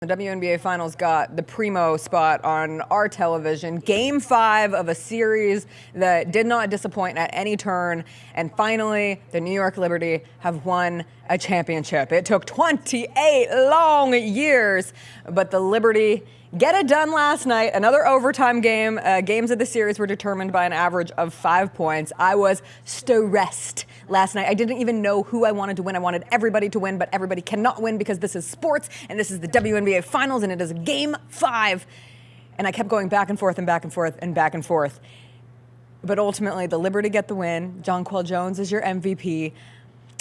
The WNBA Finals got the primo spot on our television. Game 5 of a series that did not disappoint at any turn. And finally, the New York Liberty have won a championship. It took 28 long years, but the Liberty get it done last night. Another overtime game. Games of the series were determined by an average of 5 points. I was stressed last night. I didn't even know who I wanted to win. I wanted everybody to win, but everybody cannot win because this is sports and this is the WNBA Finals and it is Game 5. And I kept going back and forth and back and forth and back and forth. But ultimately, the Liberty get the win. Jonquel Jones is your MVP.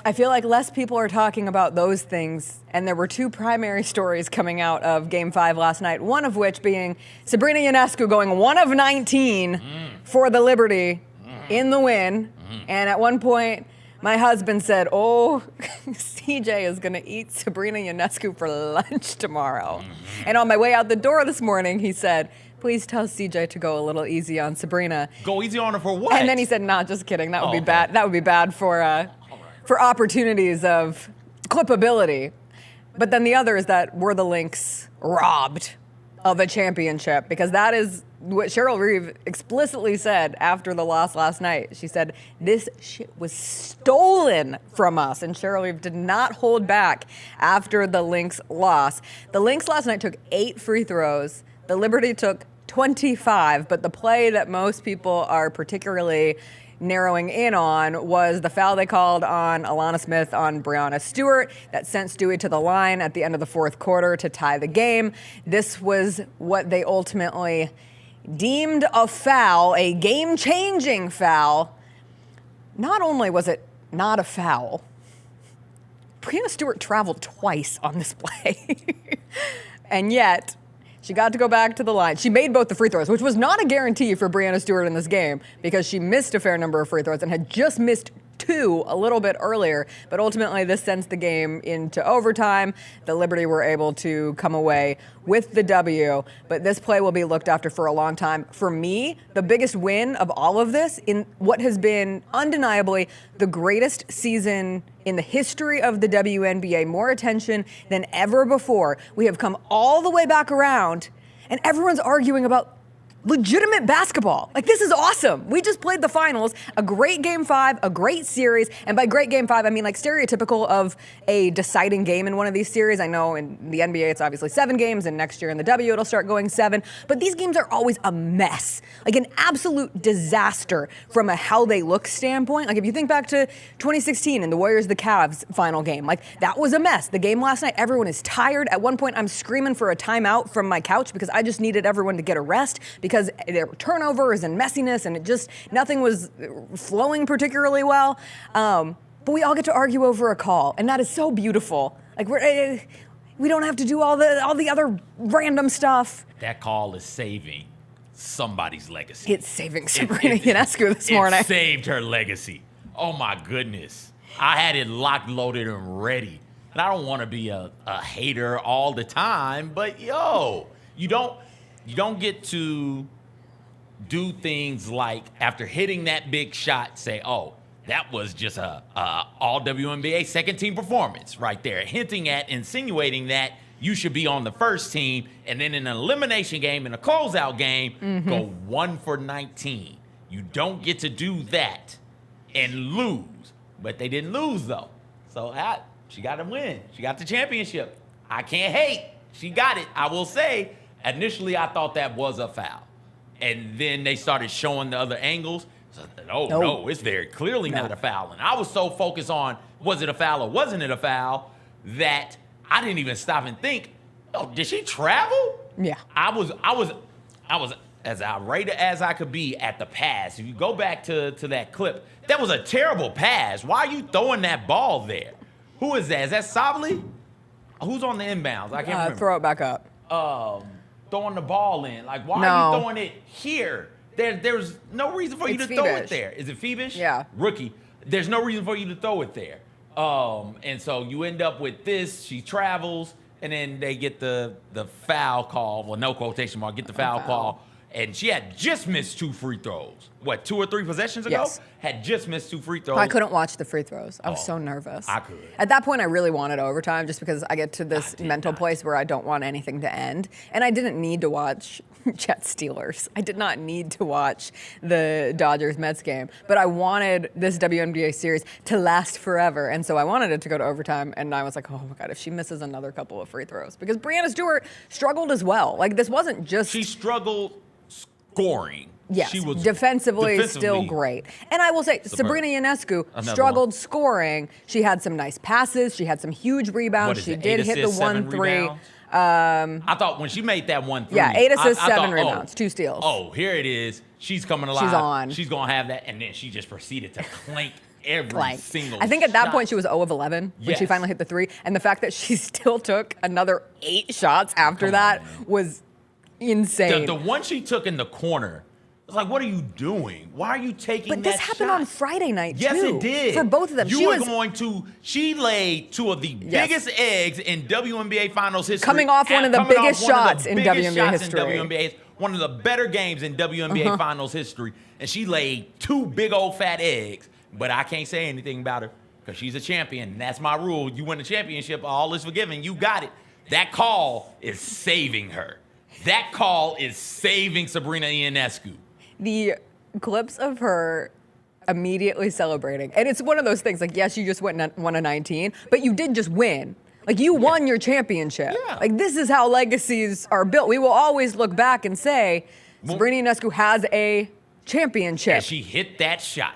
I feel like less people are talking about those things, and there were two primary stories coming out of Game 5 last night, one of which being Sabrina Ionescu going 1 of 19 for the Liberty in the win. And at one point, my husband said, oh, CJ is going to eat Sabrina Ionescu for lunch tomorrow. And on my way out the door this morning, he said, please tell CJ to go a little easy on Sabrina. Go easy on her for what? And then he said, nah, just kidding. That would be bad. That would be bad for opportunities of clippability. But then the other is that were the Lynx robbed of a championship? Because that is what Cheryl Reeve explicitly said after the loss last night. She said, this shit was stolen from us. And Cheryl Reeve did not hold back after the Lynx loss. The Lynx last night took 8 free throws. The Liberty took 25. But the play that most people are particularly narrowing in on was the foul they called on Alana Smith on Breanna Stewart that sent Stewie to the line at the end of the fourth quarter to tie the game. This was what they ultimately deemed a foul, a game-changing foul. Not only was it not a foul, Breanna Stewart traveled twice on this play. And yet, she got to go back to the line. She made both the free throws, which was not a guarantee for Breanna Stewart in this game because she missed a fair number of free throws and had just missed 2 a little bit earlier. But ultimately, this sends the game into overtime. The Liberty were able to come away with the W, but this play will be looked after for a long time. For me, the biggest win of all of this in what has been undeniably the greatest season in the history of the WNBA, more attention than ever before. We have come all the way back around, and everyone's arguing about legitimate basketball. Like, this is awesome. We just played the finals, a great Game 5, a great series. And by great Game 5, I mean like stereotypical of a deciding game in one of these series. I know in the NBA, it's obviously 7 games, and next year in the W, it'll start going 7. But these games are always a mess, like an absolute disaster from a how they look standpoint. Like, if you think back to 2016 and the Warriors, the Cavs final game, like that was a mess. The game last night, everyone is tired. At one point, I'm screaming for a timeout from my couch because I just needed everyone to get a rest because there were turnovers and messiness and nothing was flowing particularly well. But we all get to argue over a call, and that is so beautiful. Like, we don't have to do all the other random stuff. That call is saving somebody's legacy. It's saving Sabrina Ionescu this morning. It saved her legacy. Oh my goodness. I had it locked, loaded, and ready. And I don't want to be a hater all the time, but yo, you don't get to do things like after hitting that big shot, say, oh, that was just a all WNBA second team performance right there, hinting at, insinuating that you should be on the first team, and then in an elimination game, in a closeout game, go 1 for 19. You don't get to do that and lose. But they didn't lose, though. So she got to win. She got the championship. I can't hate. She got it. I will say, initially, I thought that was a foul. And then they started showing the other angles. So, no, it's very clearly not a foul. And I was so focused on, was it a foul or wasn't it a foul, that I didn't even stop and think, oh, did she travel? Yeah. I was as irate as I could be at the pass. If you go back to that clip, that was a terrible pass. Why are you throwing that ball there? Who is that? Is that Sably? Who's on the inbounds? I can't remember. Throw it back up. Throwing the ball in. Like, why are you throwing it here? There's no reason for you to throw it there. Is it Phoebish? Yeah. Rookie. There's no reason for you to throw it there. And so you end up with this. She travels, and then they get the foul call. Well, no quotation mark. Get the foul call. and she had just missed 2 free throws. What, 2 or 3 possessions ago? Yes. Had just missed 2 free throws. I couldn't watch the free throws. I was so nervous. I could. At that point, I really wanted overtime just because I get to this mental place where I don't want anything to end. And I didn't need to watch Jets Steelers. I did not need to watch the Dodgers-Mets game. But I wanted this WNBA series to last forever. And so I wanted it to go to overtime. And I was like, oh my God, if she misses another couple of free throws. Because Breanna Stewart struggled as well. Like, this wasn't just... She struggled scoring. Yes, she was defensively still great. And I will say, Sabrina Ionescu struggled scoring. She had some nice passes. She had some huge rebounds. She did hit the 1-3. I thought when she made that 1-3. Yeah, 8 assists, 7 rebounds, 2 steals. Oh, here it is. She's coming alive. She's on. She's going to have that. And then she just proceeded to clank every single I think at that shot. point she was 0 of 11 when she finally hit the 3. And the fact that she still took another 8 shots after that was insane. The one she took in the corner, it's like, what are you doing? Why are you taking that shot? But this happened on Friday night, too. Yes, it did. For both of them. She laid 2 of the biggest eggs in WNBA Finals history. Coming off one of the biggest shots in WNBA history. One of the better games in WNBA Finals history. And she laid 2 big old fat eggs. But I can't say anything about her because she's a champion. And that's my rule. You win the championship, all is forgiven. You got it. That call is saving her. That call is saving Sabrina Ionescu. The clips of her immediately celebrating. And it's one of those things, like, yes, you just won a 19, but you did just win. Like, you won your championship. Yeah. Like, this is how legacies are built. We will always look back and say, Sabrina Ionescu has a championship. And she hit that shot.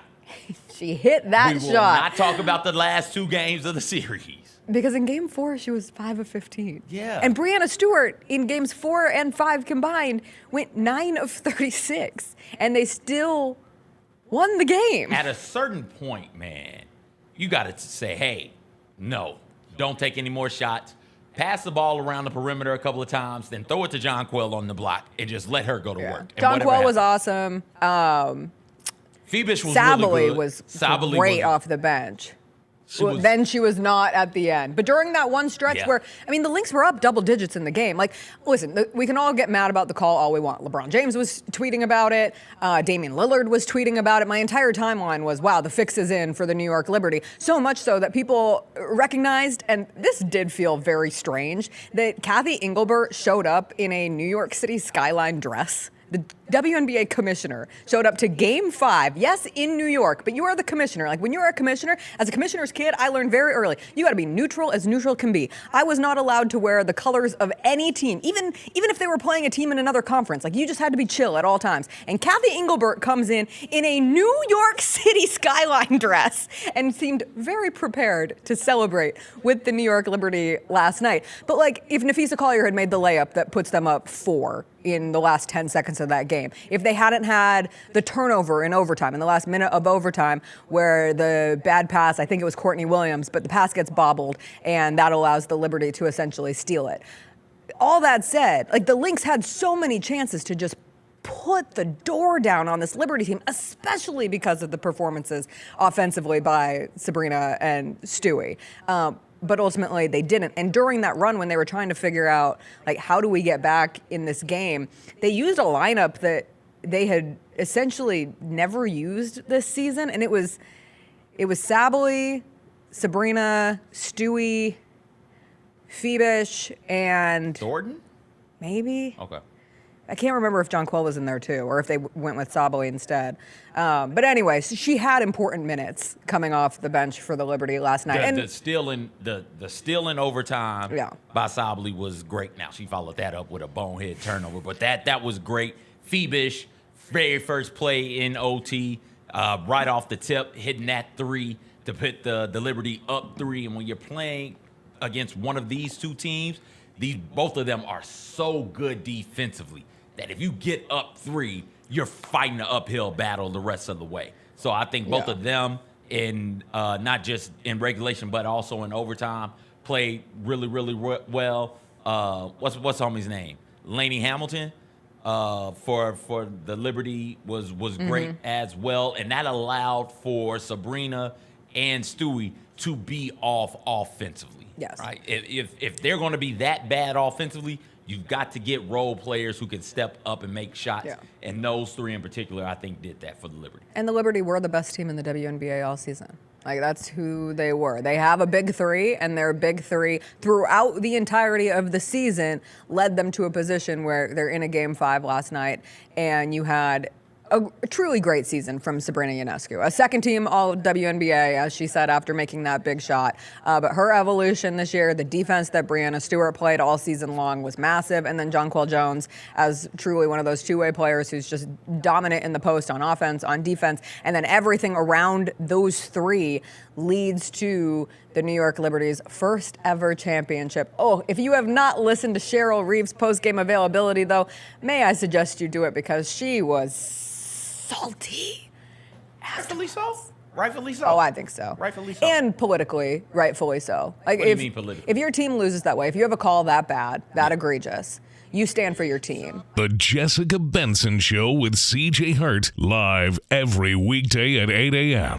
She hit that shot. We will not talk about the last 2 games of the series. Because in game 4, she was 5 of 15. Yeah. And Breanna Stewart, in games 4 and 5 combined, went 9 of 36. And they still won the game. At a certain point, man, you got to say, hey, no, don't take any more shots. Pass the ball around the perimeter a couple of times, then throw it to Jonquel on the block and just let her go to work. Jonquel was awesome. Phoebus was Sabally really good. was great off the bench. Then she was not at the end. But during that one stretch where, I mean, the Lynx were up double digits in the game. Like, listen, we can all get mad about the call all we want. LeBron James was tweeting about it. Damian Lillard was tweeting about it. My entire timeline was, wow, the fix is in for the New York Liberty. So much so that people recognized, and this did feel very strange, that Kathy Engelbert showed up in a New York City skyline dress. The WNBA commissioner showed up to game 5, yes, in New York, but you are the commissioner. Like, when you're a commissioner, as a commissioner's kid, I learned very early, you got to be neutral as neutral can be. I was not allowed to wear the colors of any team, even if they were playing a team in another conference. Like, you just had to be chill at all times. And Kathy Engelbert comes in a New York City skyline dress and seemed very prepared to celebrate with the New York Liberty last night. But, like, if Nafisa Collier had made the layup that puts them up 4 in the last 10 seconds of that game, if they hadn't had the turnover in overtime, in the last minute of overtime, where the bad pass, I think it was Courtney Williams, but the pass gets bobbled, and that allows the Liberty to essentially steal it. All that said, like, the Lynx had so many chances to just put the door down on this Liberty team, especially because of the performances offensively by Sabrina and Stewie. But ultimately they didn't. And during that run, when they were trying to figure out, like, how do we get back in this game, they used a lineup that they had essentially never used this season. And it was Sabally, Sabrina, Stewie, Phoebus, and Thornton? Maybe. Okay. I can't remember if Jonquel was in there too, or if they went with Sabally instead. But anyway, so she had important minutes coming off the bench for the Liberty last night. The steal in overtime by Sabally was great. Now, she followed that up with a bonehead turnover, but that was great. Phoebus, very first play in OT, right off the tip, hitting that 3 to put the Liberty up 3. And when you're playing against one of these 2 teams, both of them are so good defensively that if you get up 3, you're fighting an uphill battle the rest of the way. So I think both of them, in not just in regulation but also in overtime, played really, really well. What's homie's name? Laney Hamilton for the Liberty was great as well, and that allowed for Sabrina and Stewie to be off offensively. Yes. Right. If they're going to be that bad offensively, You've got to get role players who can step up and make shots. Yeah. And those three in particular, I think, did that for the Liberty. And the Liberty were the best team in the WNBA all season. Like, that's who they were. They have a big three, and their big three throughout the entirety of the season led them to a position where they're in a Game 5 last night, and you had a truly great season from Sabrina Ionescu, a second-team All-WNBA, as she said after making that big shot. But her evolution this year, the defense that Breanna Stewart played all season long was massive, and then Jonquel Jones as truly one of those two-way players who's just dominant in the post on offense, on defense, and then everything around those three leads to the New York Liberty's first ever championship. Oh, if you have not listened to Cheryl Reeves' post-game availability, though, may I suggest you do it, because she was salty. Rightfully so. Rightfully so. Oh, I think so. Rightfully so. And politically, rightfully so. Like, What do you mean politically? If your team loses that way, if you have a call that bad, that egregious, you stand for your team. The Jessica Benson Show with CJ Hurt, live every weekday at 8 a.m.